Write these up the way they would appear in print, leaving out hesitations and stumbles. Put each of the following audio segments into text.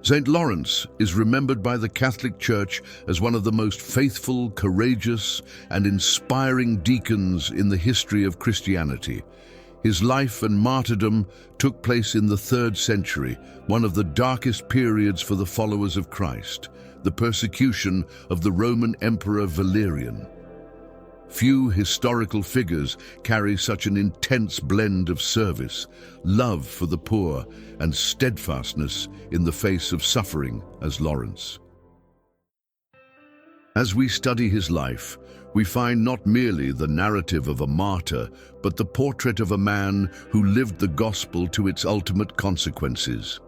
St. Lawrence is remembered by the Catholic Church as one of the most faithful, courageous, and inspiring deacons in the history of Christianity. His life and martyrdom took place in the 3rd century, one of the darkest periods for the followers of Christ, the persecution of the Roman Emperor Valerian. Few historical figures carry such an intense blend of service, love for the poor, and steadfastness in the face of suffering as Lawrence. As we study his life, we find not merely the narrative of a martyr, but the portrait of a man who lived the gospel to its ultimate consequences.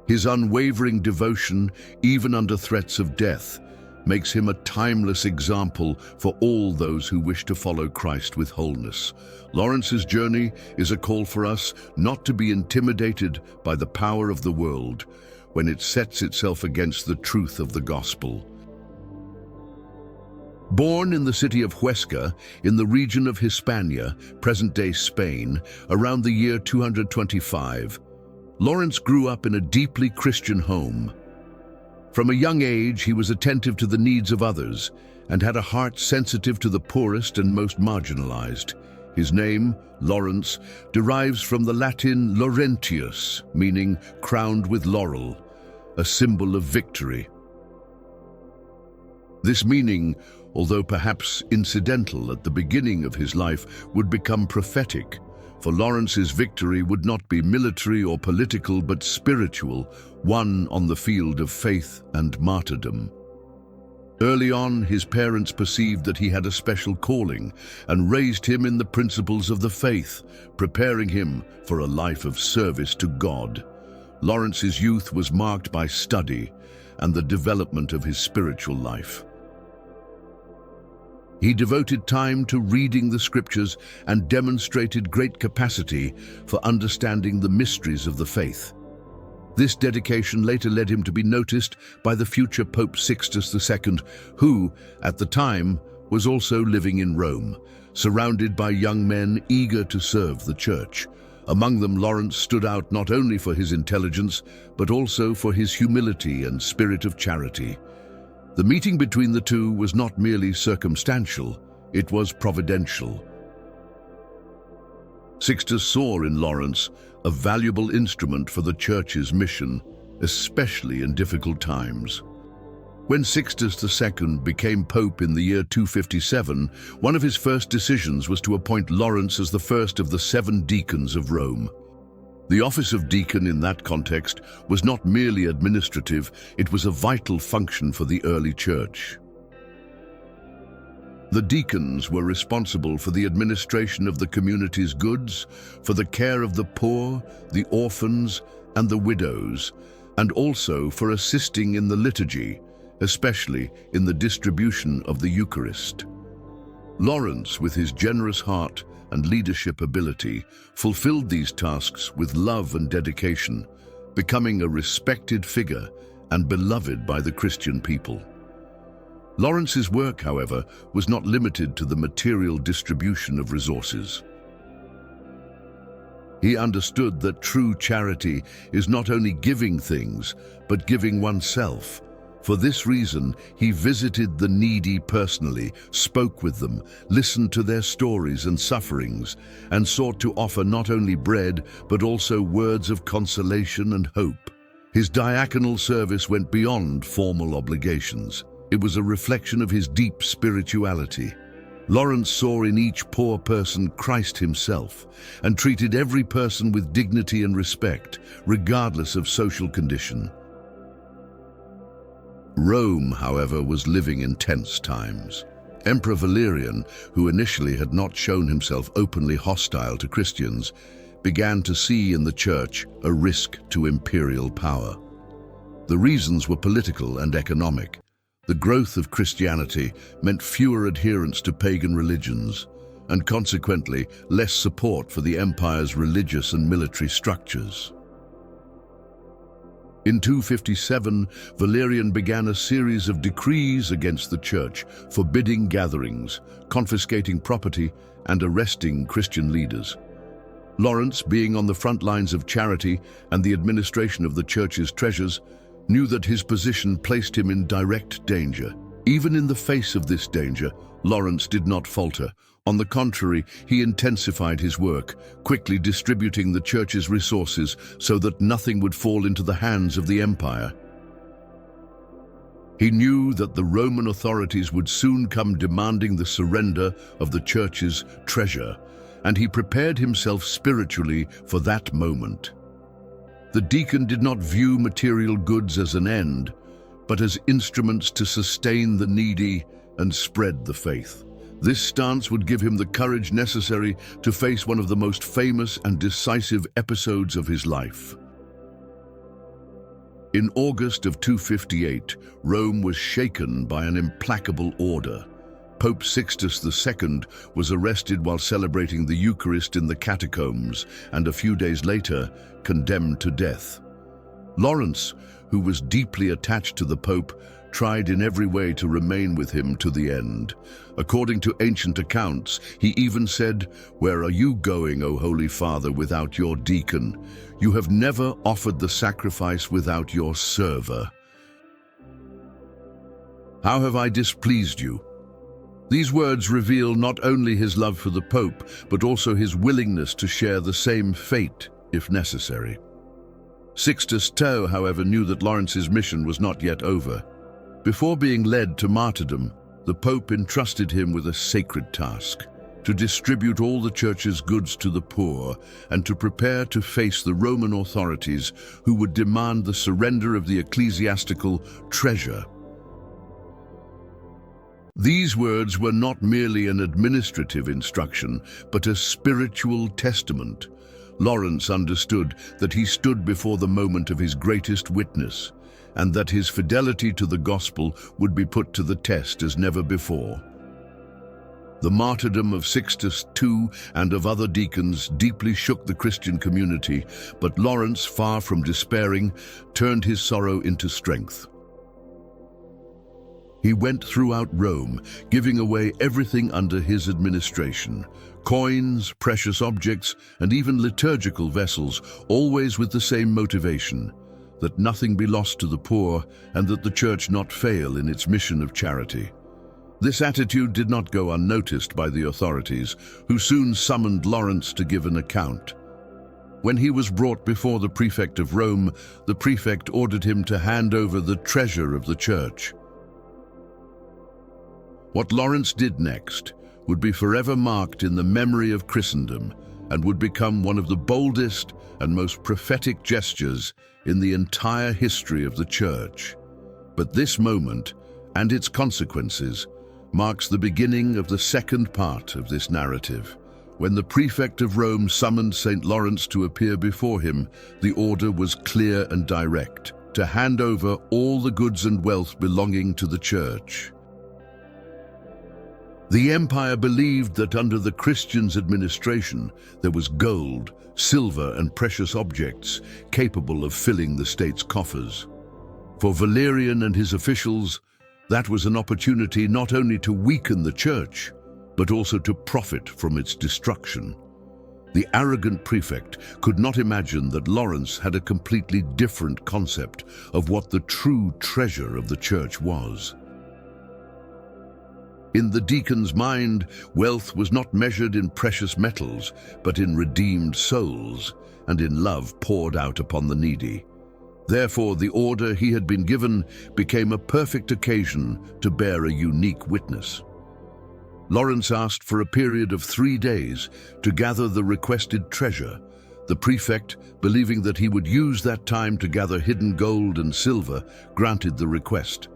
His unwavering devotion, even under threats of death, makes him a timeless example for all those who wish to follow Christ with wholeness. Lawrence's journey is a call for us not to be intimidated by the power of the world when it sets itself against the truth of the gospel. Born in the city of Huesca, in the region of Hispania, present-day Spain, around the year 225, Lawrence grew up in a deeply Christian home. From a young age, he was attentive to the needs of others and had a heart sensitive to the poorest and most marginalized. His name, Lawrence, derives from the Latin Laurentius, meaning crowned with laurel, a symbol of victory. This meaning, although perhaps incidental at the beginning of his life, would become prophetic, for Lawrence's victory would not be military or political but spiritual, won on the field of faith and martyrdom. Early on, his parents perceived that he had a special calling and raised him in the principles of the faith, preparing him for a life of service to God. Lawrence's youth was marked by study and the development of his spiritual life. He devoted time to reading the scriptures and demonstrated great capacity for understanding the mysteries of the faith. This dedication later led him to be noticed by the future Pope Sixtus II, who, at the time, was also living in Rome, surrounded by young men eager to serve the Church. Among them, Lawrence stood out not only for his intelligence, but also for his humility and spirit of charity. The meeting between the two was not merely circumstantial, it was providential. Sixtus saw in Lawrence a valuable instrument for the Church's mission, especially in difficult times. When Sixtus II became Pope in the year 257, one of his first decisions was to appoint Lawrence as the first of the 7 deacons of Rome. The office of deacon in that context was not merely administrative, it was a vital function for the early church. The deacons were responsible for the administration of the community's goods, for the care of the poor, the orphans, and the widows, and also for assisting in the liturgy, especially in the distribution of the Eucharist. Lawrence, with his generous heart and leadership ability, fulfilled these tasks with love and dedication, becoming a respected figure and beloved by the Christian people. Lawrence's work, however, was not limited to the material distribution of resources. He understood that true charity is not only giving things, but giving oneself. For this reason, he visited the needy personally, spoke with them, listened to their stories and sufferings, and sought to offer not only bread, but also words of consolation and hope. His diaconal service went beyond formal obligations. It was a reflection of his deep spirituality. Lawrence saw in each poor person Christ himself, and treated every person with dignity and respect, regardless of social condition. Rome, however, was living in tense times. Emperor Valerian, who initially had not shown himself openly hostile to Christians, began to see in the Church a risk to imperial power. The reasons were political and economic. The growth of Christianity meant fewer adherents to pagan religions, and consequently less support for the empire's religious and military structures. In 257, Valerian began a series of decrees against the Church, forbidding gatherings, confiscating property, and arresting Christian leaders. Lawrence, being on the front lines of charity and the administration of the Church's treasures, knew that his position placed him in direct danger. Even in the face of this danger, Lawrence did not falter. On the contrary, he intensified his work, quickly distributing the church's resources so that nothing would fall into the hands of the empire. He knew that the Roman authorities would soon come demanding the surrender of the church's treasure, and he prepared himself spiritually for that moment. The deacon did not view material goods as an end, but as instruments to sustain the needy and spread the faith. This stance would give him the courage necessary to face one of the most famous and decisive episodes of his life. In August of 258, Rome was shaken by an implacable order. Pope Sixtus II was arrested while celebrating the Eucharist in the catacombs and a few days later condemned to death. Lawrence, who was deeply attached to the Pope, tried in every way to remain with him to the end. According to ancient accounts, he even said, "Where are you going, O Holy Father, without your deacon? You have never offered the sacrifice without your server. How have I displeased you?" These words reveal not only his love for the Pope, but also his willingness to share the same fate, if necessary. Sixtus II, however, knew that Lawrence's mission was not yet over. Before being led to martyrdom, the Pope entrusted him with a sacred task: to distribute all the church's goods to the poor and to prepare to face the Roman authorities who would demand the surrender of the ecclesiastical treasure. These words were not merely an administrative instruction, but a spiritual testament. Lawrence understood that he stood before the moment of his greatest witness, and that his fidelity to the gospel would be put to the test as never before. The martyrdom of Sixtus II and of other deacons deeply shook the Christian community, but Lawrence, far from despairing, turned his sorrow into strength. He went throughout Rome, giving away everything under his administration: coins, precious objects, and even liturgical vessels, always with the same motivation: that nothing be lost to the poor and that the church not fail in its mission of charity. This attitude did not go unnoticed by the authorities, who soon summoned Lawrence to give an account. When he was brought before the prefect of Rome, the prefect ordered him to hand over the treasure of the church. What Lawrence did next would be forever marked in the memory of Christendom and would become one of the boldest and most prophetic gestures in the entire history of the church. But this moment, and its consequences, marks the beginning of the second part of this narrative. When the prefect of Rome summoned St. Lawrence to appear before him, the order was clear and direct: to hand over all the goods and wealth belonging to the church. The empire believed that under the Christians' administration there was gold, silver, and precious objects capable of filling the state's coffers. For Valerian and his officials, that was an opportunity not only to weaken the church, but also to profit from its destruction. The arrogant prefect could not imagine that Lawrence had a completely different concept of what the true treasure of the church was. In the deacon's mind, wealth was not measured in precious metals, but in redeemed souls and in love poured out upon the needy. Therefore, the order he had been given became a perfect occasion to bear a unique witness. Lawrence asked for a period of 3 days to gather the requested treasure. The prefect, believing that he would use that time to gather hidden gold and silver, granted the request.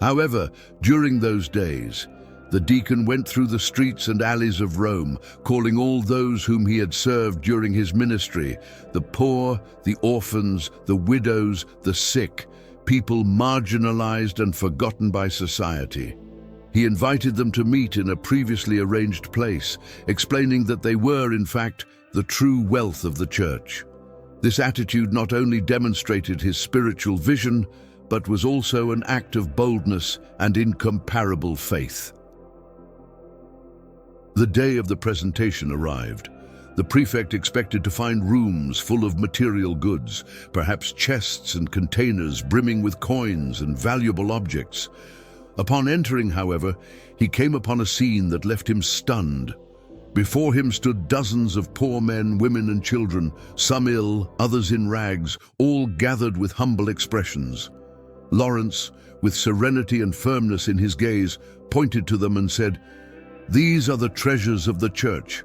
However, during those days, the deacon went through the streets and alleys of Rome, calling all those whom he had served during his ministry: the poor, the orphans, the widows, the sick, people marginalized and forgotten by society. He invited them to meet in a previously arranged place, explaining that they were, in fact, the true wealth of the church. This attitude not only demonstrated his spiritual vision, but was also an act of boldness and incomparable faith. The day of the presentation arrived. The prefect expected to find rooms full of material goods, perhaps chests and containers brimming with coins and valuable objects. Upon entering, however, he came upon a scene that left him stunned. Before him stood dozens of poor men, women and children, some ill, others in rags, all gathered with humble expressions. Lawrence, with serenity and firmness in his gaze, pointed to them and said, "These are the treasures of the church."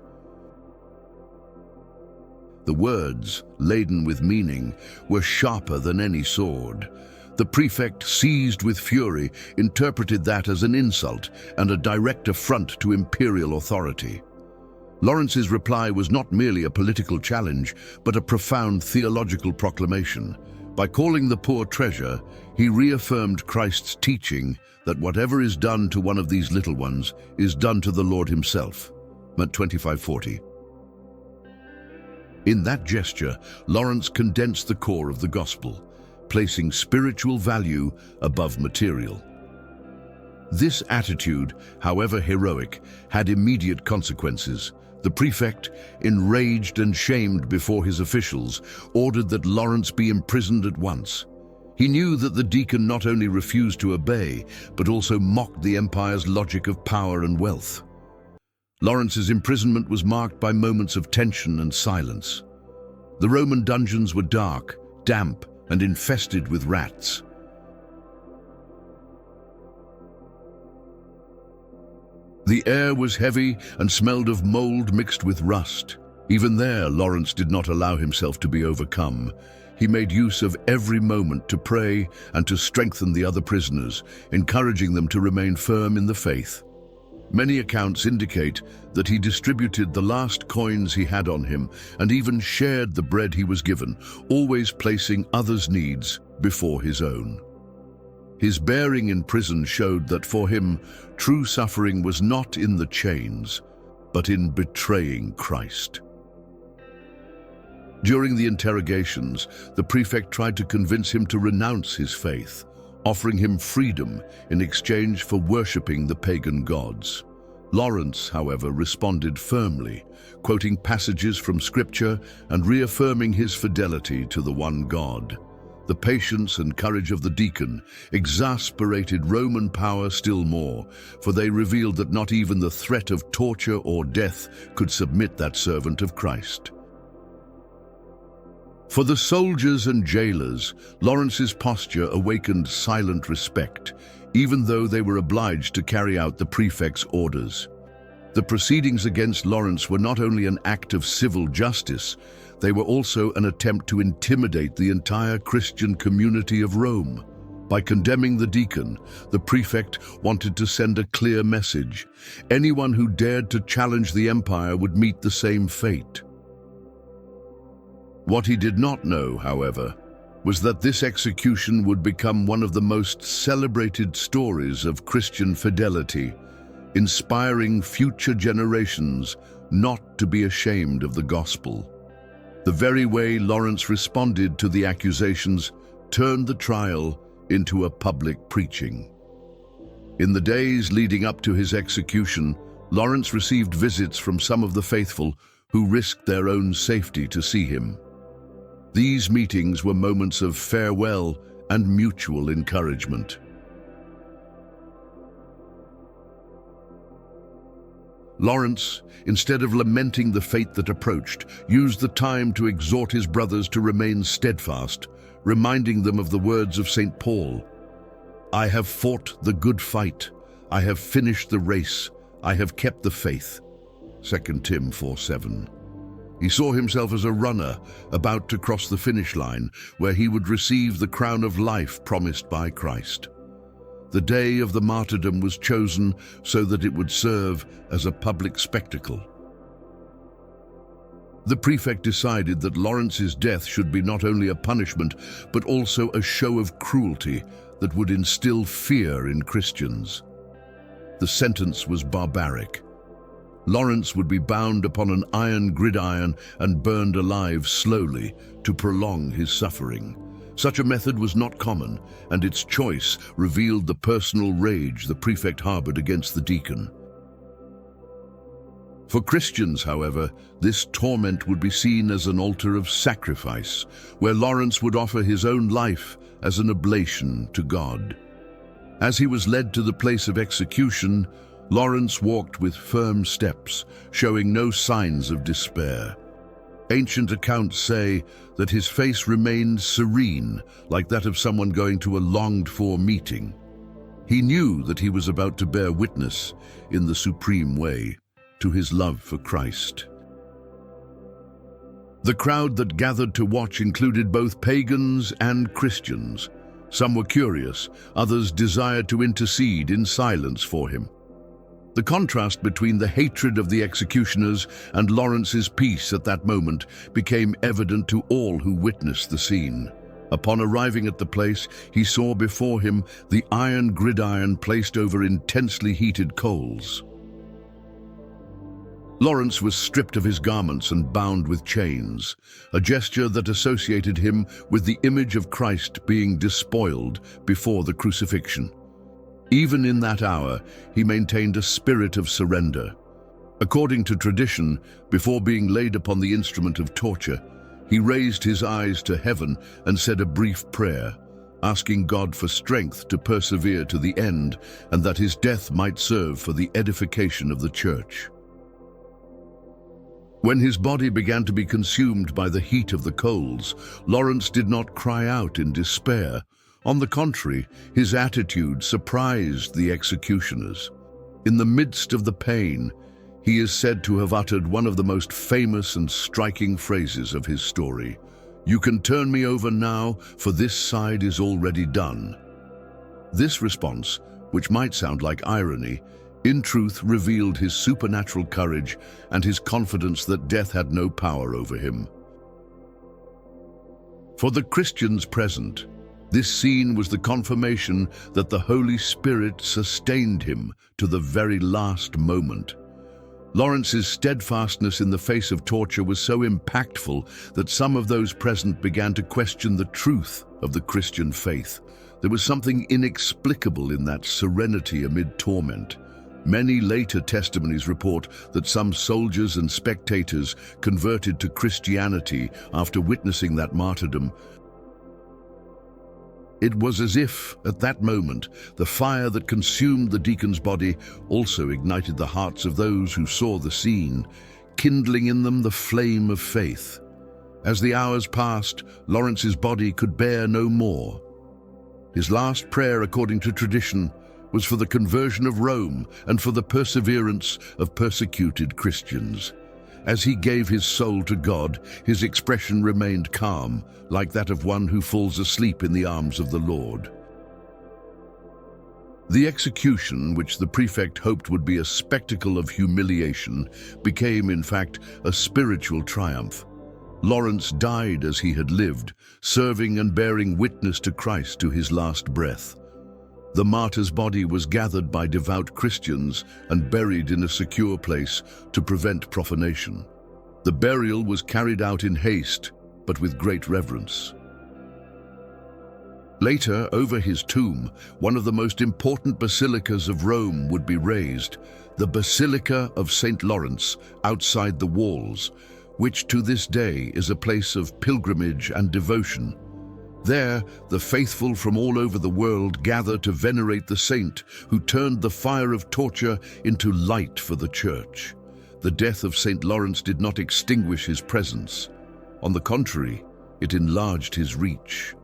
The words, laden with meaning, were sharper than any sword. The prefect, seized with fury, interpreted that as an insult and a direct affront to imperial authority. Lawrence's reply was not merely a political challenge, but a profound theological proclamation. By calling the poor treasure, he reaffirmed Christ's teaching that whatever is done to one of these little ones is done to the Lord himself. Matt 25:40. In that gesture, Lawrence condensed the core of the gospel, placing spiritual value above material. This attitude, however heroic, had immediate consequences. The prefect, enraged and shamed before his officials, ordered that Lawrence be imprisoned at once. He knew that the deacon not only refused to obey, but also mocked the empire's logic of power and wealth. Lawrence's imprisonment was marked by moments of tension and silence. The Roman dungeons were dark, damp, and infested with rats. The air was heavy and smelled of mold mixed with rust. Even there, Lawrence did not allow himself to be overcome. He made use of every moment to pray and to strengthen the other prisoners, encouraging them to remain firm in the faith. Many accounts indicate that he distributed the last coins he had on him and even shared the bread he was given, always placing others' needs before his own. His bearing in prison showed that for him, true suffering was not in the chains, but in betraying Christ. During the interrogations, the prefect tried to convince him to renounce his faith, offering him freedom in exchange for worshipping the pagan gods. Lawrence, however, responded firmly, quoting passages from Scripture and reaffirming his fidelity to the one God. The patience and courage of the deacon exasperated Roman power still more, for they revealed that not even the threat of torture or death could submit that servant of Christ. For the soldiers and jailers, Lawrence's posture awakened silent respect, even though they were obliged to carry out the prefect's orders. The proceedings against Lawrence were not only an act of civil justice, they were also an attempt to intimidate the entire Christian community of Rome. By condemning the deacon, the prefect wanted to send a clear message. Anyone who dared to challenge the empire would meet the same fate. What he did not know, however, was that this execution would become one of the most celebrated stories of Christian fidelity, inspiring future generations not to be ashamed of the gospel. The very way Lawrence responded to the accusations turned the trial into a public preaching. In the days leading up to his execution, Lawrence received visits from some of the faithful who risked their own safety to see him. These meetings were moments of farewell and mutual encouragement. Lawrence, instead of lamenting the fate that approached, used the time to exhort his brothers to remain steadfast, reminding them of the words of St. Paul, "I have fought the good fight, I have finished the race, I have kept the faith." 2 Tim 4:7. He saw himself as a runner about to cross the finish line, where he would receive the crown of life promised by Christ. The day of the martyrdom was chosen so that it would serve as a public spectacle. The prefect decided that Lawrence's death should be not only a punishment, but also a show of cruelty that would instill fear in Christians. The sentence was barbaric. Lawrence would be bound upon an iron gridiron and burned alive slowly to prolong his suffering. Such a method was not common, and its choice revealed the personal rage the prefect harbored against the deacon. For Christians, however, this torment would be seen as an altar of sacrifice, where Lawrence would offer his own life as an oblation to God. As he was led to the place of execution, Lawrence walked with firm steps, showing no signs of despair. Ancient accounts say that his face remained serene, like that of someone going to a longed-for meeting. He knew that he was about to bear witness, in the supreme way, to his love for Christ. The crowd that gathered to watch included both pagans and Christians. Some were curious, others desired to intercede in silence for him. The contrast between the hatred of the executioners and Lawrence's peace at that moment became evident to all who witnessed the scene. Upon arriving at the place, he saw before him the iron gridiron placed over intensely heated coals. Lawrence was stripped of his garments and bound with chains, a gesture that associated him with the image of Christ being despoiled before the crucifixion. Even in that hour, he maintained a spirit of surrender. According to tradition, before being laid upon the instrument of torture, he raised his eyes to heaven and said a brief prayer, asking God for strength to persevere to the end and that his death might serve for the edification of the church. When his body began to be consumed by the heat of the coals, Lawrence did not cry out in despair. On the contrary, his attitude surprised the executioners. In the midst of the pain, he is said to have uttered one of the most famous and striking phrases of his story: "You can turn me over now, for this side is already done." This response, which might sound like irony, in truth revealed his supernatural courage and his confidence that death had no power over him. For the Christians present, this scene was the confirmation that the Holy Spirit sustained him to the very last moment. Lawrence's steadfastness in the face of torture was so impactful that some of those present began to question the truth of the Christian faith. There was something inexplicable in that serenity amid torment. Many later testimonies report that some soldiers and spectators converted to Christianity after witnessing that martyrdom. It was as if, at that moment, the fire that consumed the deacon's body also ignited the hearts of those who saw the scene, kindling in them the flame of faith. As the hours passed, Lawrence's body could bear no more. His last prayer, according to tradition, was for the conversion of Rome and for the perseverance of persecuted Christians. As he gave his soul to God, his expression remained calm, like that of one who falls asleep in the arms of the Lord. The execution, which the prefect hoped would be a spectacle of humiliation, became, in fact, a spiritual triumph. Lawrence died as he had lived, serving and bearing witness to Christ to his last breath. The martyr's body was gathered by devout Christians and buried in a secure place to prevent profanation. The burial was carried out in haste, but with great reverence. Later, over his tomb, one of the most important basilicas of Rome would be raised, the Basilica of St. Lawrence, outside the walls, which to this day is a place of pilgrimage and devotion. There, the faithful from all over the world gather to venerate the saint who turned the fire of torture into light for the church. The death of St. Lawrence did not extinguish his presence. On the contrary, it enlarged his reach.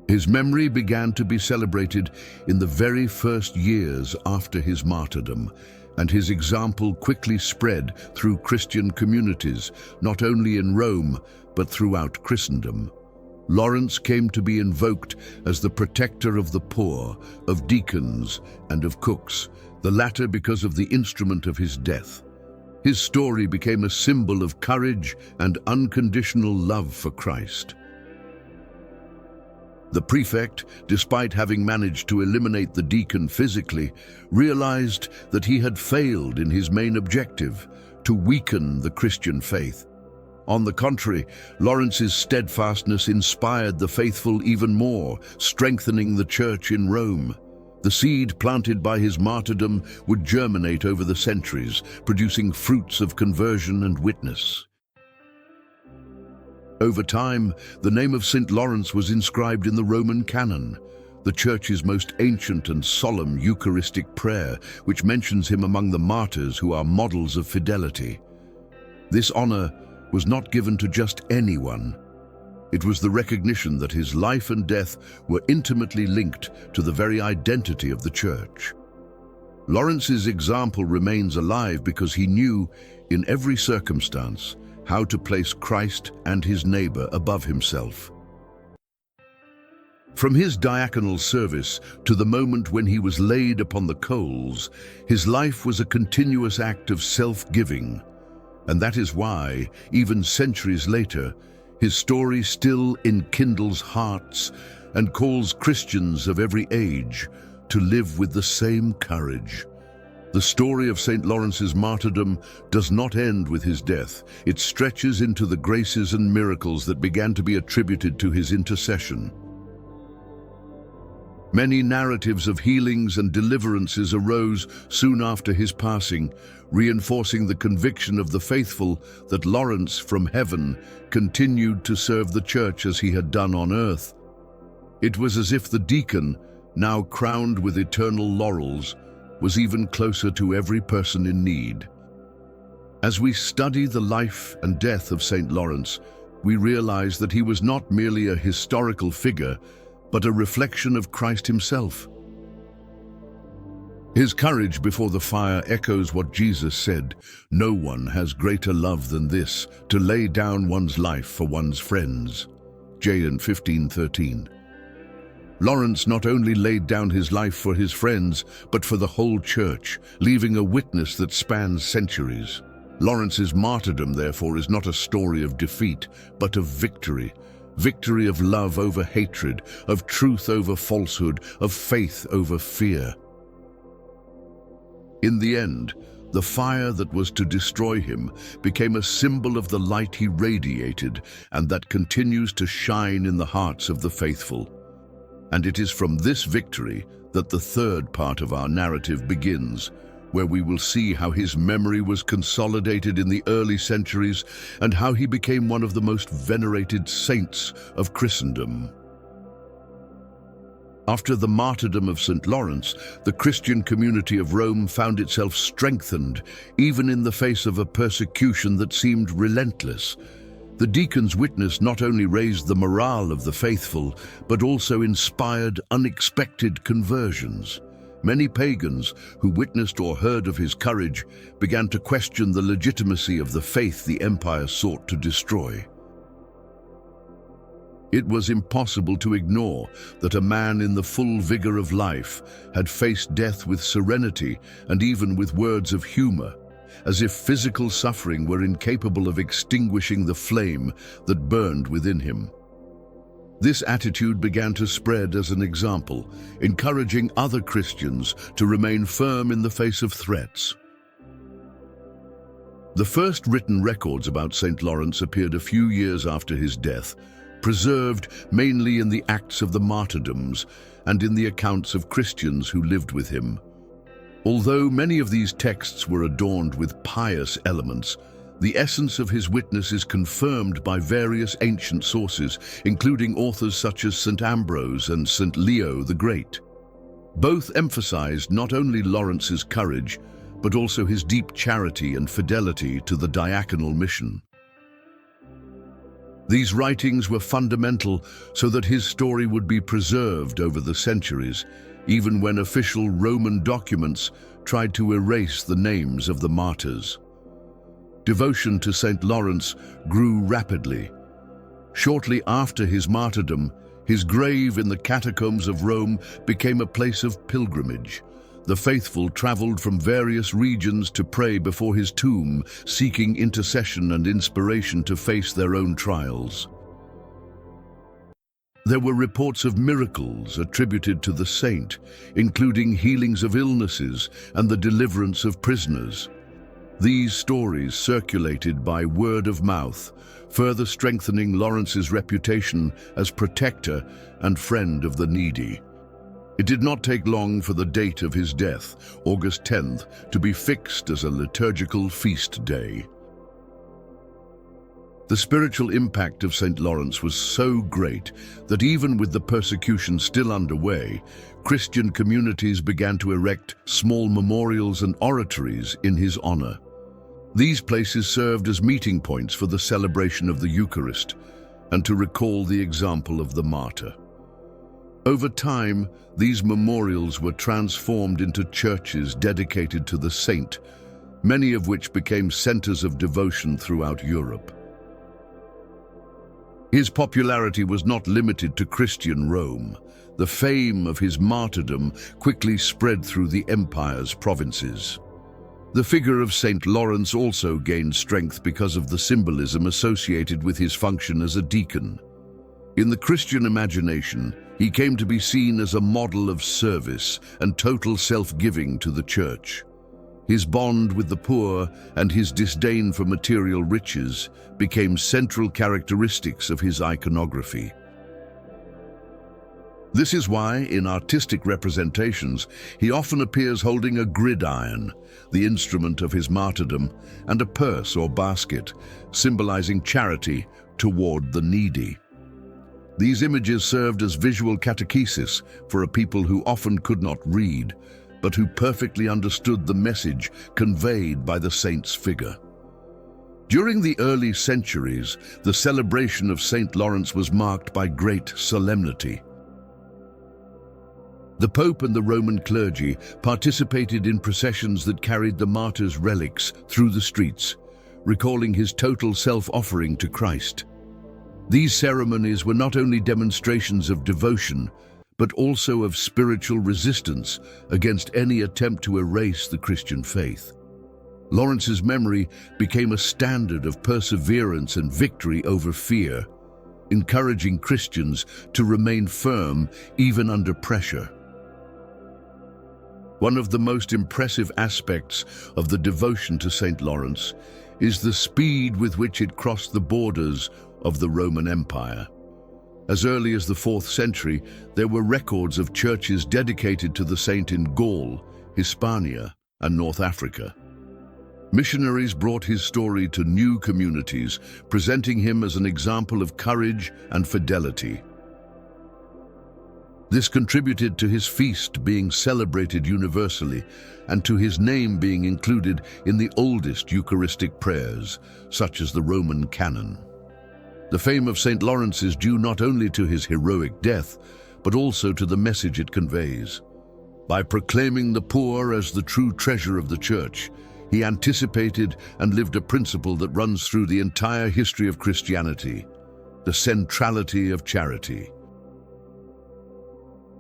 His memory began to be celebrated in the very first years after his martyrdom, and his example quickly spread through Christian communities, not only in Rome, but throughout Christendom. Lawrence came to be invoked as the protector of the poor, of deacons, and of cooks, the latter because of the instrument of his death. His story became a symbol of courage and unconditional love for Christ. The prefect, despite having managed to eliminate the deacon physically, realized that he had failed in his main objective, to weaken the Christian faith. On the contrary, Lawrence's steadfastness inspired the faithful even more, strengthening the church in Rome. The seed planted by his martyrdom would germinate over the centuries, producing fruits of conversion and witness. Over time, the name of St. Lawrence was inscribed in the Roman canon, the Church's most ancient and solemn Eucharistic prayer, which mentions him among the martyrs who are models of fidelity. This honor was not given to just anyone. It was the recognition that his life and death were intimately linked to the very identity of the Church. Lawrence's example remains alive because he knew, in every circumstance, how to place Christ and his neighbor above himself. From his diaconal service to the moment when he was laid upon the coals, his life was a continuous act of self-giving, and that is why, even centuries later, his story still enkindles hearts and calls Christians of every age to live with the same courage. The story of St. Lawrence's martyrdom does not end with his death. It stretches into the graces and miracles that began to be attributed to his intercession. Many narratives of healings and deliverances arose soon after his passing, reinforcing the conviction of the faithful that Lawrence from heaven continued to serve the Church as he had done on earth. It was as if the deacon, now crowned with eternal laurels, was even closer to every person in need. As we study the life and death of St. Lawrence, we realize that he was not merely a historical figure, but a reflection of Christ himself. His courage before the fire echoes what Jesus said, "No one has greater love than this, to lay down one's life for one's friends." John 15:13. Lawrence not only laid down his life for his friends, but for the whole Church, leaving a witness that spans centuries. Lawrence's martyrdom, therefore, is not a story of defeat, but of victory. Victory of love over hatred, of truth over falsehood, of faith over fear. In the end, the fire that was to destroy him became a symbol of the light he radiated and that continues to shine in the hearts of the faithful. And it is from this victory that the third part of our narrative begins, where we will see how his memory was consolidated in the early centuries and how he became one of the most venerated saints of Christendom. After the martyrdom of St. Lawrence, the Christian community of Rome found itself strengthened, even in the face of a persecution that seemed relentless. The deacon's witness not only raised the morale of the faithful, but also inspired unexpected conversions. Many pagans who witnessed or heard of his courage began to question the legitimacy of the faith the empire sought to destroy. It was impossible to ignore that a man in the full vigor of life had faced death with serenity and even with words of humor, as if physical suffering were incapable of extinguishing the flame that burned within him. This attitude began to spread as an example, encouraging other Christians to remain firm in the face of threats. The first written records about St. Lawrence appeared a few years after his death, preserved mainly in the Acts of the Martyrdoms and in the accounts of Christians who lived with him. Although many of these texts were adorned with pious elements, the essence of his witness is confirmed by various ancient sources, including authors such as St. Ambrose and St. Leo the Great. Both emphasized not only Lawrence's courage, but also his deep charity and fidelity to the diaconal mission. These writings were fundamental so that his story would be preserved over the centuries, even when official Roman documents tried to erase the names of the martyrs. Devotion to St. Lawrence grew rapidly. Shortly after his martyrdom, his grave in the catacombs of Rome became a place of pilgrimage. The faithful traveled from various regions to pray before his tomb, seeking intercession and inspiration to face their own trials. There were reports of miracles attributed to the saint, including healings of illnesses and the deliverance of prisoners. These stories circulated by word of mouth, further strengthening Lawrence's reputation as protector and friend of the needy. It did not take long for the date of his death, August 10th, to be fixed as a liturgical feast day. The spiritual impact of St. Lawrence was so great that even with the persecution still underway, Christian communities began to erect small memorials and oratories in his honor. These places served as meeting points for the celebration of the Eucharist and to recall the example of the martyr. Over time, these memorials were transformed into churches dedicated to the saint, many of which became centers of devotion throughout Europe. His popularity was not limited to Christian Rome. The fame of his martyrdom quickly spread through the empire's provinces. The figure of St. Lawrence also gained strength because of the symbolism associated with his function as a deacon. In the Christian imagination, he came to be seen as a model of service and total self-giving to the church. His bond with the poor and his disdain for material riches became central characteristics of his iconography. This is why, in artistic representations, he often appears holding a gridiron, the instrument of his martyrdom, and a purse or basket, symbolizing charity toward the needy. These images served as visual catechesis for a people who often could not read, but who perfectly understood the message conveyed by the saint's figure. During the early centuries, the celebration of St. Lawrence was marked by great solemnity. The Pope and the Roman clergy participated in processions that carried the martyr's relics through the streets, recalling his total self-offering to Christ. These ceremonies were not only demonstrations of devotion, but also of spiritual resistance against any attempt to erase the Christian faith. Lawrence's memory became a standard of perseverance and victory over fear, encouraging Christians to remain firm even under pressure. One of the most impressive aspects of the devotion to St. Lawrence is the speed with which it crossed the borders of the Roman Empire. As early as the 4th century, there were records of churches dedicated to the saint in Gaul, Hispania, and North Africa. Missionaries brought his story to new communities, presenting him as an example of courage and fidelity. This contributed to his feast being celebrated universally and to his name being included in the oldest Eucharistic prayers, such as the Roman canon. The fame of St. Lawrence is due not only to his heroic death, but also to the message it conveys. By proclaiming the poor as the true treasure of the Church, he anticipated and lived a principle that runs through the entire history of Christianity: the centrality of charity.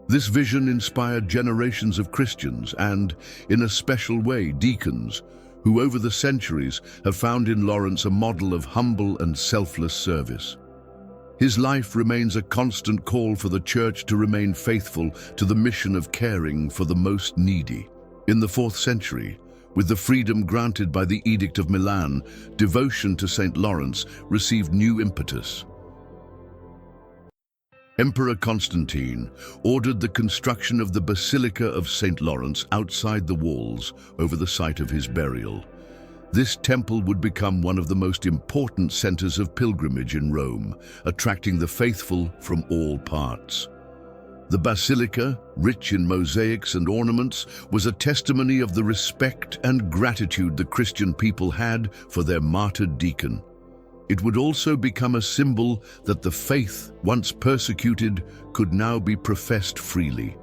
This vision inspired generations of Christians and, in a special way, deacons, who over the centuries have found in Lawrence a model of humble and selfless service. His life remains a constant call for the Church to remain faithful to the mission of caring for the most needy. In the 4th century, with the freedom granted by the Edict of Milan, devotion to St. Lawrence received new impetus. Emperor Constantine ordered the construction of the Basilica of St. Lawrence outside the walls over the site of his burial. This temple would become one of the most important centers of pilgrimage in Rome, attracting the faithful from all parts. The basilica, rich in mosaics and ornaments, was a testimony of the respect and gratitude the Christian people had for their martyred deacon. It would also become a symbol that the faith, once persecuted, could now be professed freely.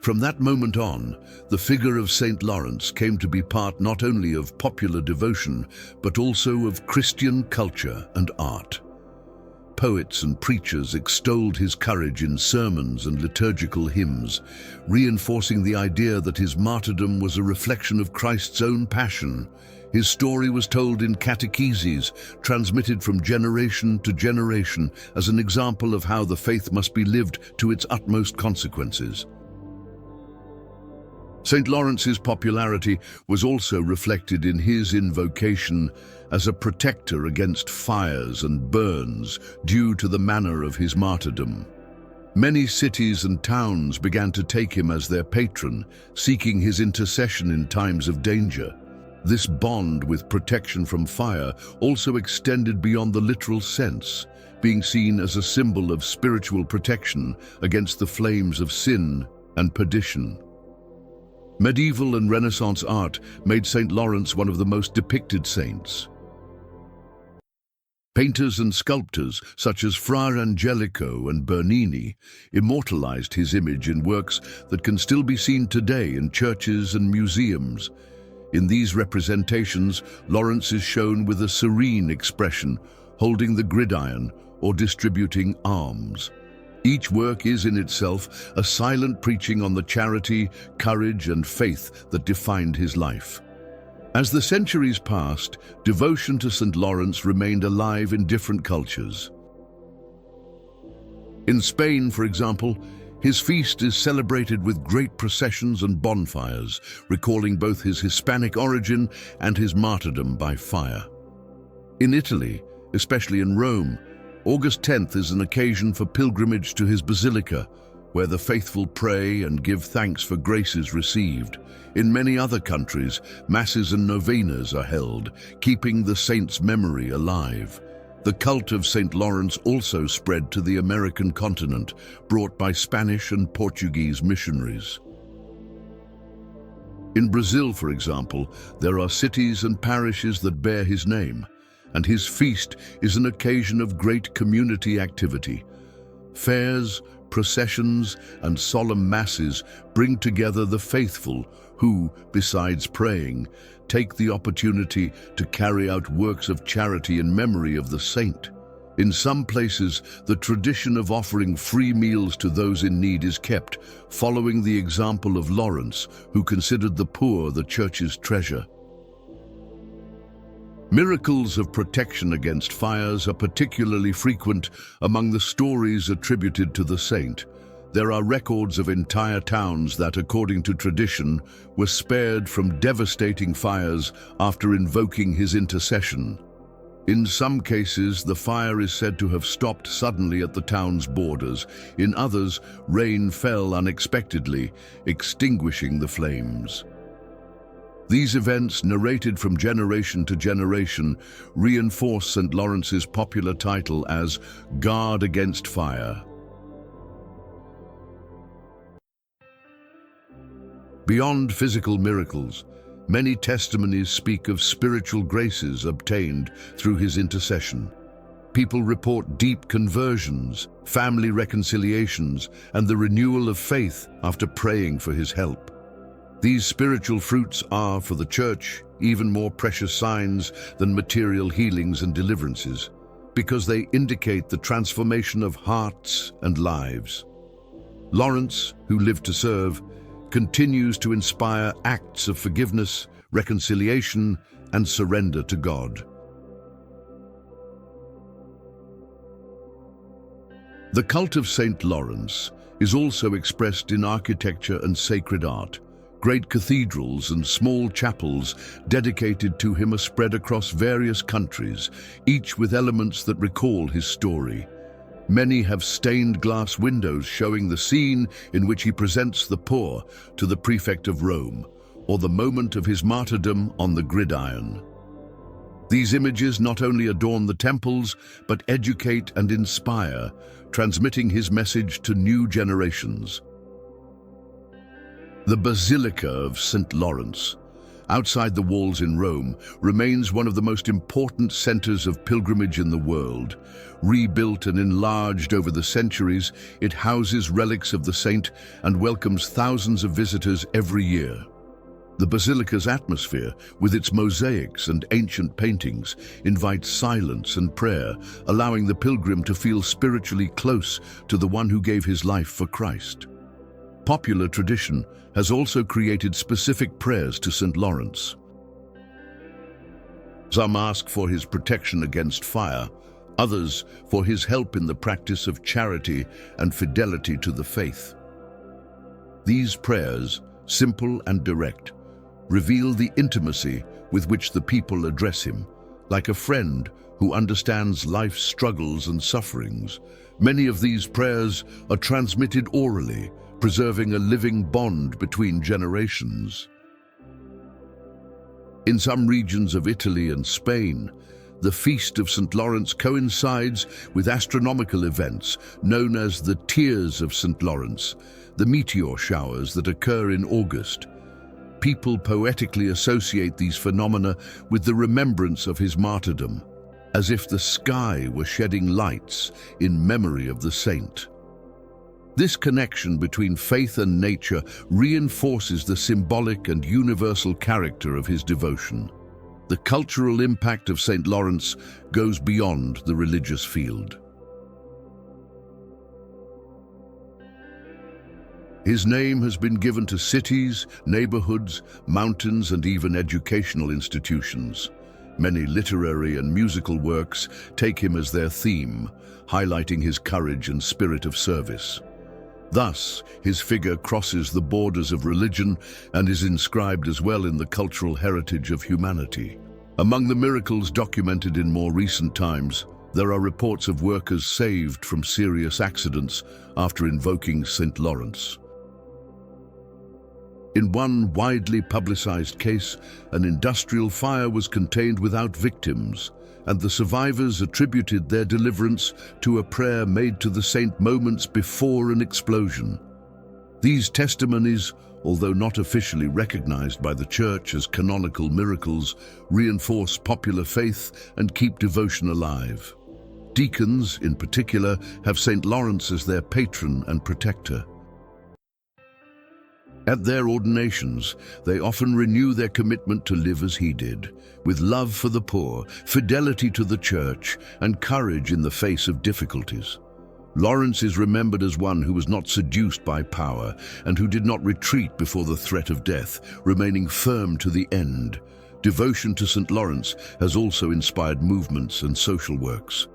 From that moment on, the figure of St. Lawrence came to be part not only of popular devotion, but also of Christian culture and art. Poets and preachers extolled his courage in sermons and liturgical hymns, reinforcing the idea that his martyrdom was a reflection of Christ's own passion. His story was told in catecheses, transmitted from generation to generation as an example of how the faith must be lived to its utmost consequences. St. Lawrence's popularity was also reflected in his invocation as a protector against fires and burns due to the manner of his martyrdom. Many cities and towns began to take him as their patron, seeking his intercession in times of danger. This bond with protection from fire also extended beyond the literal sense, being seen as a symbol of spiritual protection against the flames of sin and perdition. Medieval and Renaissance art made St. Lawrence one of the most depicted saints. Painters and sculptors such as Fra Angelico and Bernini immortalized his image in works that can still be seen today in churches and museums. In these representations, Lawrence is shown with a serene expression, holding the gridiron or distributing alms. Each work is in itself a silent preaching on the charity, courage, and faith that defined his life. As the centuries passed, devotion to St. Lawrence remained alive in different cultures. In Spain, for example, his feast is celebrated with great processions and bonfires, recalling both his Hispanic origin and his martyrdom by fire. In Italy, especially in Rome, August 10th is an occasion for pilgrimage to his basilica, where the faithful pray and give thanks for graces received. In many other countries, masses and novenas are held, keeping the saint's memory alive. The cult of St. Lawrence also spread to the American continent, brought by Spanish and Portuguese missionaries. In Brazil, for example, there are cities and parishes that bear his name, and his feast is an occasion of great community activity. Fairs, processions, and solemn masses bring together the faithful who, besides praying, take the opportunity to carry out works of charity in memory of the saint. In some places, the tradition of offering free meals to those in need is kept, following the example of Lawrence, who considered the poor the church's treasure. Miracles of protection against fires are particularly frequent among the stories attributed to the saint. There are records of entire towns that, according to tradition, were spared from devastating fires after invoking his intercession. In some cases, the fire is said to have stopped suddenly at the town's borders. In others, rain fell unexpectedly, extinguishing the flames. These events, narrated from generation to generation, reinforce St. Lawrence's popular title as "Guard Against Fire." Beyond physical miracles, many testimonies speak of spiritual graces obtained through his intercession. People report deep conversions, family reconciliations, and the renewal of faith after praying for his help. These spiritual fruits are, for the Church, even more precious signs than material healings and deliverances, because they indicate the transformation of hearts and lives. Lawrence, who lived to serve, continues to inspire acts of forgiveness, reconciliation, and surrender to God. The cult of St. Lawrence is also expressed in architecture and sacred art. Great cathedrals and small chapels dedicated to him are spread across various countries, each with elements that recall his story. Many have stained glass windows showing the scene in which he presents the poor to the prefect of Rome, or the moment of his martyrdom on the gridiron. These images not only adorn the temples, but educate and inspire, transmitting his message to new generations. The Basilica of St. Lawrence, outside the walls in Rome, remains one of the most important centers of pilgrimage in the world. Rebuilt and enlarged over the centuries, it houses relics of the saint and welcomes thousands of visitors every year. The basilica's atmosphere, with its mosaics and ancient paintings, invites silence and prayer, allowing the pilgrim to feel spiritually close to the one who gave his life for Christ. Popular tradition has also created specific prayers to St. Lawrence. Some ask for his protection against fire, others for his help in the practice of charity and fidelity to the faith. These prayers, simple and direct, reveal the intimacy with which the people address him, like a friend who understands life's struggles and sufferings. Many of these prayers are transmitted orally, preserving a living bond between generations. In some regions of Italy and Spain, the Feast of St. Lawrence coincides with astronomical events known as the Tears of St. Lawrence, the meteor showers that occur in August. People poetically associate these phenomena with the remembrance of his martyrdom, as if the sky were shedding lights in memory of the saint. This connection between faith and nature reinforces the symbolic and universal character of his devotion. The cultural impact of St. Lawrence goes beyond the religious field. His name has been given to cities, neighborhoods, mountains, and even educational institutions. Many literary and musical works take him as their theme, highlighting his courage and spirit of service. Thus, his figure crosses the borders of religion and is inscribed as well in the cultural heritage of humanity. Among the miracles documented in more recent times, there are reports of workers saved from serious accidents after invoking St. Lawrence. In one widely publicized case, an industrial fire was contained without victims, and the survivors attributed their deliverance to a prayer made to the saint moments before an explosion. These testimonies, although not officially recognized by the Church as canonical miracles, reinforce popular faith and keep devotion alive. Deacons, in particular, have St. Lawrence as their patron and protector. At their ordinations, they often renew their commitment to live as he did, with love for the poor, fidelity to the Church, and courage in the face of difficulties. Lawrence is remembered as one who was not seduced by power and who did not retreat before the threat of death, remaining firm to the end. Devotion to St. Lawrence has also inspired movements and social works.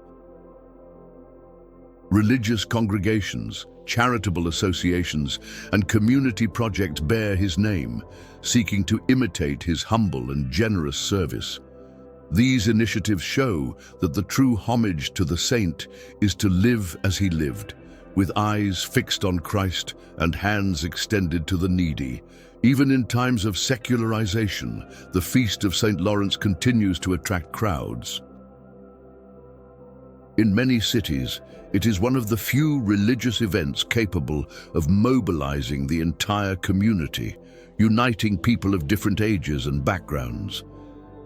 Religious congregations, charitable associations, and community projects bear his name, seeking to imitate his humble and generous service. These initiatives show that the true homage to the saint is to live as he lived, with eyes fixed on Christ and hands extended to the needy. Even in times of secularization, the Feast of St. Lawrence continues to attract crowds. In many cities, it is one of the few religious events capable of mobilizing the entire community, uniting people of different ages and backgrounds.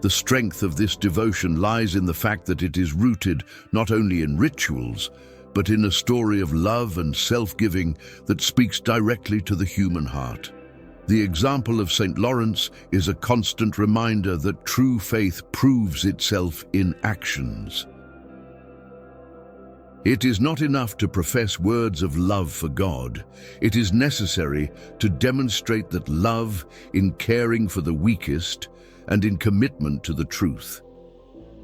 The strength of this devotion lies in the fact that it is rooted not only in rituals, but in a story of love and self-giving that speaks directly to the human heart. The example of St. Lawrence is a constant reminder that true faith proves itself in actions. It is not enough to profess words of love for God. It is necessary to demonstrate that love in caring for the weakest and in commitment to the truth.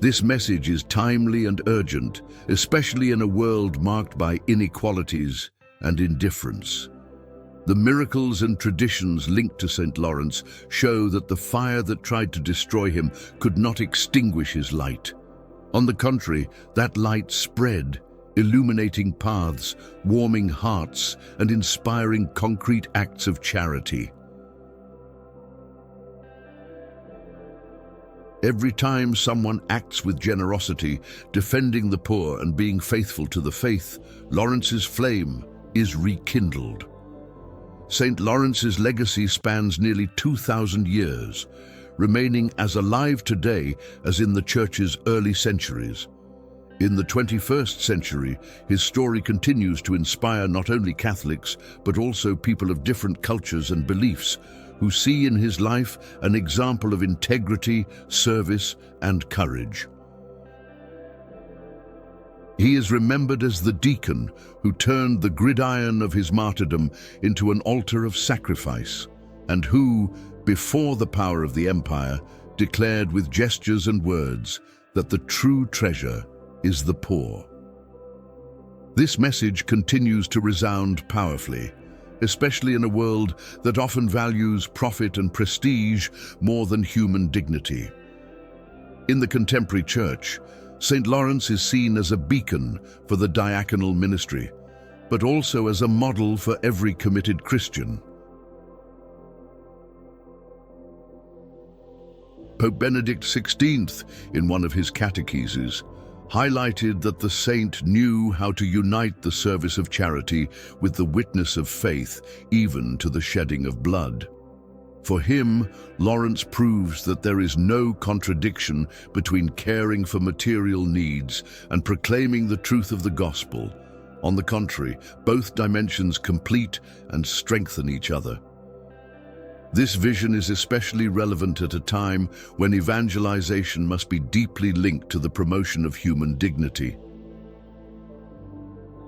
This message is timely and urgent, especially in a world marked by inequalities and indifference. The miracles and traditions linked to St. Lawrence show that the fire that tried to destroy him could not extinguish his light. On the contrary, that light spread, illuminating paths, warming hearts, and inspiring concrete acts of charity. Every time someone acts with generosity, defending the poor and being faithful to the faith, Lawrence's flame is rekindled. St. Lawrence's legacy spans nearly 2,000 years, remaining as alive today as in the Church's early centuries. In the 21st century, his story continues to inspire not only Catholics, but also people of different cultures and beliefs, who see in his life an example of integrity, service, and courage. He is remembered as the deacon who turned the gridiron of his martyrdom into an altar of sacrifice, and who, before the power of the empire, declared with gestures and words that the true treasure is the poor. This message continues to resound powerfully, especially in a world that often values profit and prestige more than human dignity. In the contemporary Church, St. Lawrence is seen as a beacon for the diaconal ministry, but also as a model for every committed Christian. Pope Benedict XVI, in one of his catecheses, highlighted that the saint knew how to unite the service of charity with the witness of faith, even to the shedding of blood. For him, Lawrence proves that there is no contradiction between caring for material needs and proclaiming the truth of the gospel. On the contrary, both dimensions complete and strengthen each other. This vision is especially relevant at a time when evangelization must be deeply linked to the promotion of human dignity.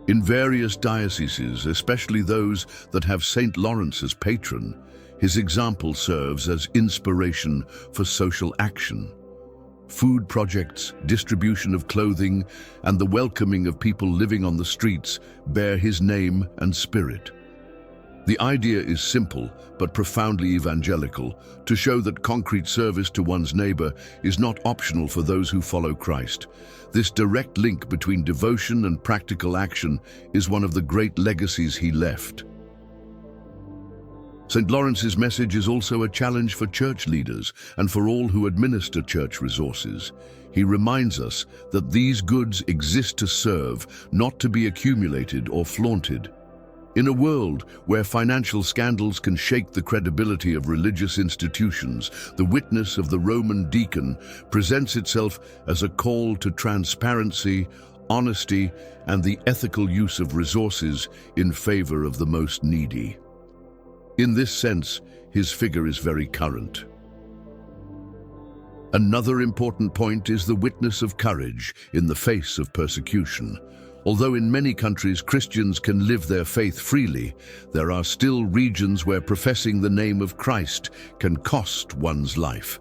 In various dioceses, especially those that have St. Lawrence as patron, his example serves as inspiration for social action. Food projects, distribution of clothing, and the welcoming of people living on the streets bear his name and spirit. The idea is simple but profoundly evangelical, to show that concrete service to one's neighbor is not optional for those who follow Christ. This direct link between devotion and practical action is one of the great legacies he left. St. Lawrence's message is also a challenge for church leaders and for all who administer church resources. He reminds us that these goods exist to serve, not to be accumulated or flaunted. In a world where financial scandals can shake the credibility of religious institutions, the witness of the Roman deacon presents itself as a call to transparency, honesty, and the ethical use of resources in favor of the most needy. In this sense, his figure is very current. Another important point is the witness of courage in the face of persecution. Although in many countries Christians can live their faith freely, there are still regions where professing the name of Christ can cost one's life.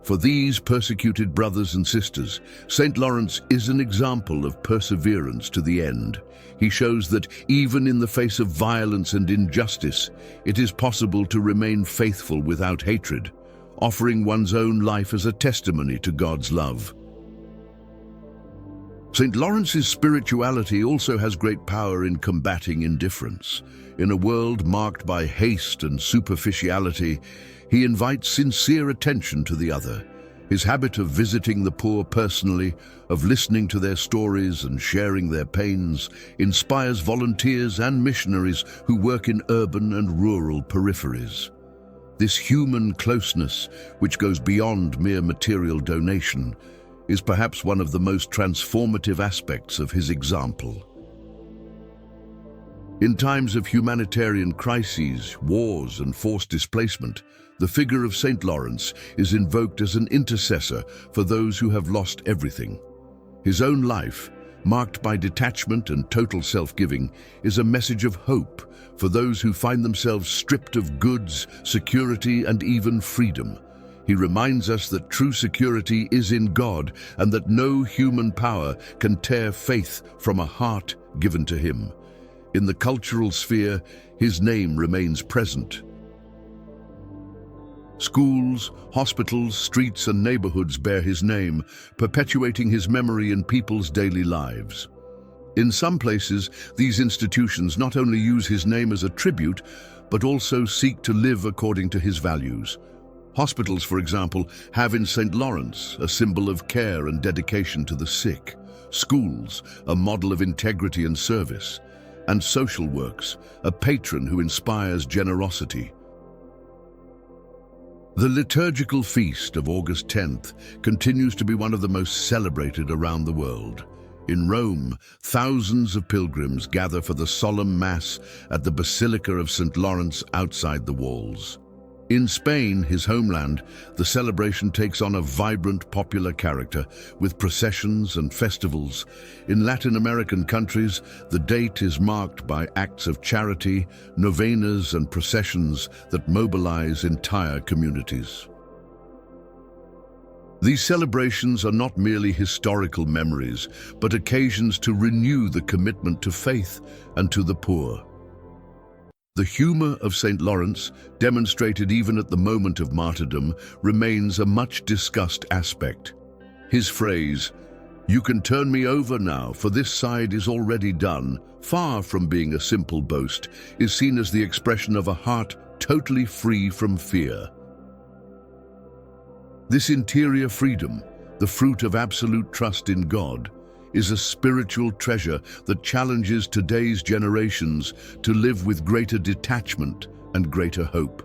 For these persecuted brothers and sisters, St. Lawrence is an example of perseverance to the end. He shows that even in the face of violence and injustice, it is possible to remain faithful without hatred, offering one's own life as a testimony to God's love. St. Lawrence's spirituality also has great power in combating indifference. In a world marked by haste and superficiality, he invites sincere attention to the other. His habit of visiting the poor personally, of listening to their stories and sharing their pains, inspires volunteers and missionaries who work in urban and rural peripheries. This human closeness, which goes beyond mere material donation, is perhaps one of the most transformative aspects of his example. In times of humanitarian crises, wars, and forced displacement, the figure of St. Lawrence is invoked as an intercessor for those who have lost everything. His own life, marked by detachment and total self-giving, is a message of hope for those who find themselves stripped of goods, security, and even freedom. He reminds us that true security is in God and that no human power can tear faith from a heart given to Him. In the cultural sphere, his name remains present. Schools, hospitals, streets, and neighborhoods bear his name, perpetuating his memory in people's daily lives. In some places, these institutions not only use his name as a tribute, but also seek to live according to his values. Hospitals, for example, have in St. Lawrence a symbol of care and dedication to the sick. Schools, a model of integrity and service. And social works, a patron who inspires generosity. The liturgical feast of August 10th continues to be one of the most celebrated around the world. In Rome, thousands of pilgrims gather for the solemn Mass at the Basilica of St. Lawrence outside the walls. In Spain, his homeland, the celebration takes on a vibrant popular character with processions and festivals. In Latin American countries, the date is marked by acts of charity, novenas and processions that mobilize entire communities. These celebrations are not merely historical memories, but occasions to renew the commitment to faith and to the poor. The humor of St. Lawrence, demonstrated even at the moment of martyrdom, remains a much discussed aspect. His phrase, "You can turn me over now, for this side is already done," far from being a simple boast, is seen as the expression of a heart totally free from fear. This interior freedom, the fruit of absolute trust in God, is a spiritual treasure that challenges today's generations to live with greater detachment and greater hope.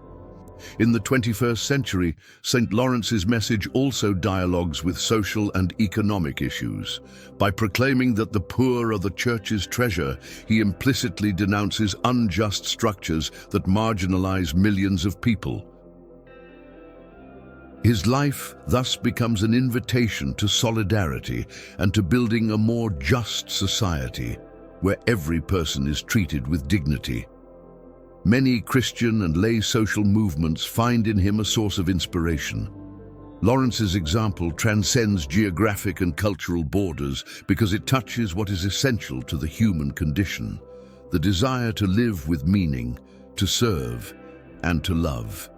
In the 21st century, St. Lawrence's message also dialogues with social and economic issues. By proclaiming that the poor are the Church's treasure, he implicitly denounces unjust structures that marginalize millions of people. His life thus becomes an invitation to solidarity and to building a more just society, where every person is treated with dignity. Many Christian and lay social movements find in him a source of inspiration. Lawrence's example transcends geographic and cultural borders because it touches what is essential to the human condition: the desire to live with meaning, to serve, and to love.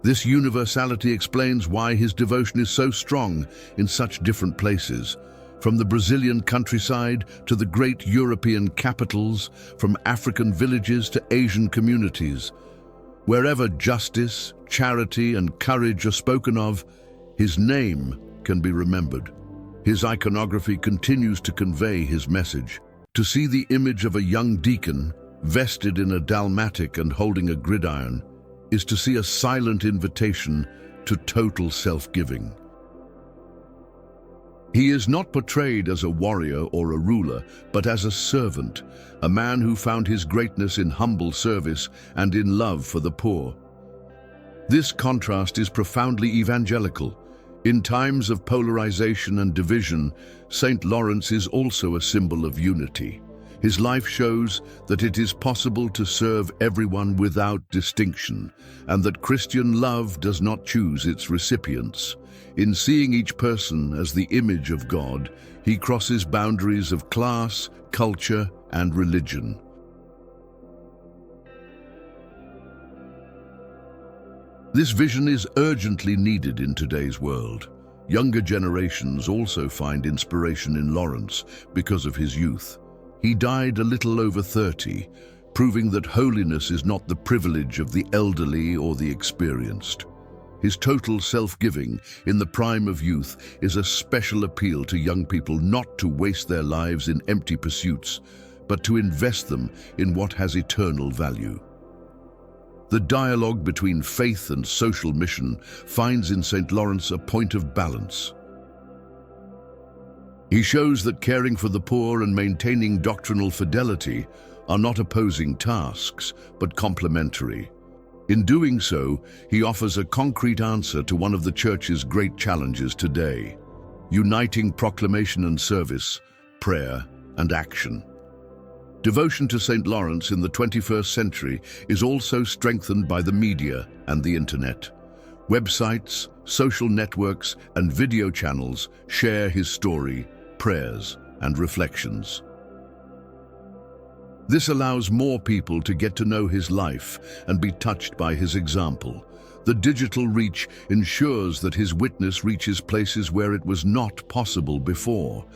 This universality explains why his devotion is so strong in such different places, from the Brazilian countryside to the great European capitals, from African villages to Asian communities. Wherever justice, charity, and courage are spoken of, his name can be remembered. His iconography continues to convey his message. To see the image of a young deacon, vested in a dalmatic and holding a gridiron, is to see a silent invitation to total self-giving. He is not portrayed as a warrior or a ruler, but as a servant, a man who found his greatness in humble service and in love for the poor. This contrast is profoundly evangelical. In times of polarization and division, St. Lawrence is also a symbol of unity. His life shows that it is possible to serve everyone without distinction, and that Christian love does not choose its recipients. In seeing each person as the image of God, he crosses boundaries of class, culture, and religion. This vision is urgently needed in today's world. Younger generations also find inspiration in Lawrence because of his youth. He died a little over 30, proving that holiness is not the privilege of the elderly or the experienced. His total self-giving in the prime of youth is a special appeal to young people not to waste their lives in empty pursuits, but to invest them in what has eternal value. The dialogue between faith and social mission finds in St. Lawrence a point of balance. He shows that caring for the poor and maintaining doctrinal fidelity are not opposing tasks, but complementary. In doing so, he offers a concrete answer to one of the Church's great challenges today: uniting proclamation and service, prayer and action. Devotion to St. Lawrence in the 21st century is also strengthened by the media and the internet. Websites, social networks, and video channels share his story, prayers, and reflections. This allows more people to get to know his life and be touched by his example. The digital reach ensures that his witness reaches places where it was not possible before.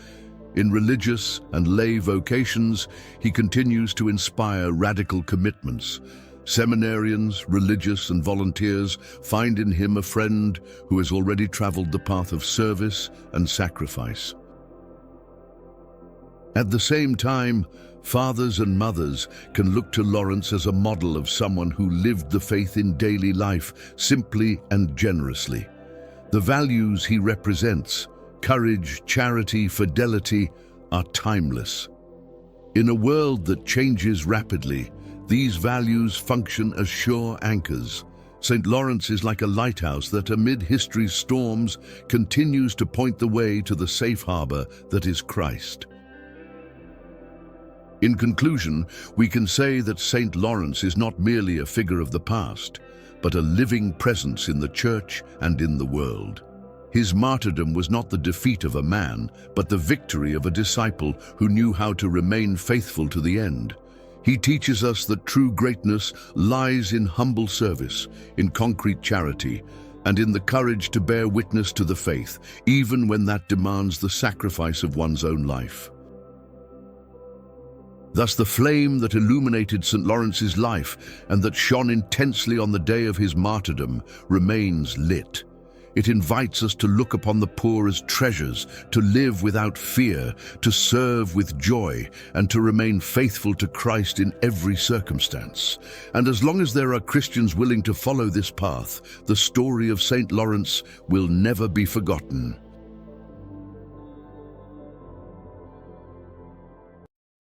In religious and lay vocations, he continues to inspire radical commitments. Seminarians, religious, and volunteers find in him a friend who has already traveled the path of service and sacrifice. At the same time, fathers and mothers can look to Lawrence as a model of someone who lived the faith in daily life simply and generously. The values he represents, courage, charity, fidelity, are timeless. In a world that changes rapidly, these values function as sure anchors. St. Lawrence is like a lighthouse that, amid history's storms, continues to point the way to the safe harbor that is Christ. In conclusion, we can say that St. Lawrence is not merely a figure of the past, but a living presence in the Church and in the world. His martyrdom was not the defeat of a man, but the victory of a disciple who knew how to remain faithful to the end. He teaches us that true greatness lies in humble service, in concrete charity, and in the courage to bear witness to the faith, even when that demands the sacrifice of one's own life. Thus the flame that illuminated St. Lawrence's life and that shone intensely on the day of his martyrdom remains lit. It invites us to look upon the poor as treasures, to live without fear, to serve with joy, and to remain faithful to Christ in every circumstance. And as long as there are Christians willing to follow this path, the story of St. Lawrence will never be forgotten.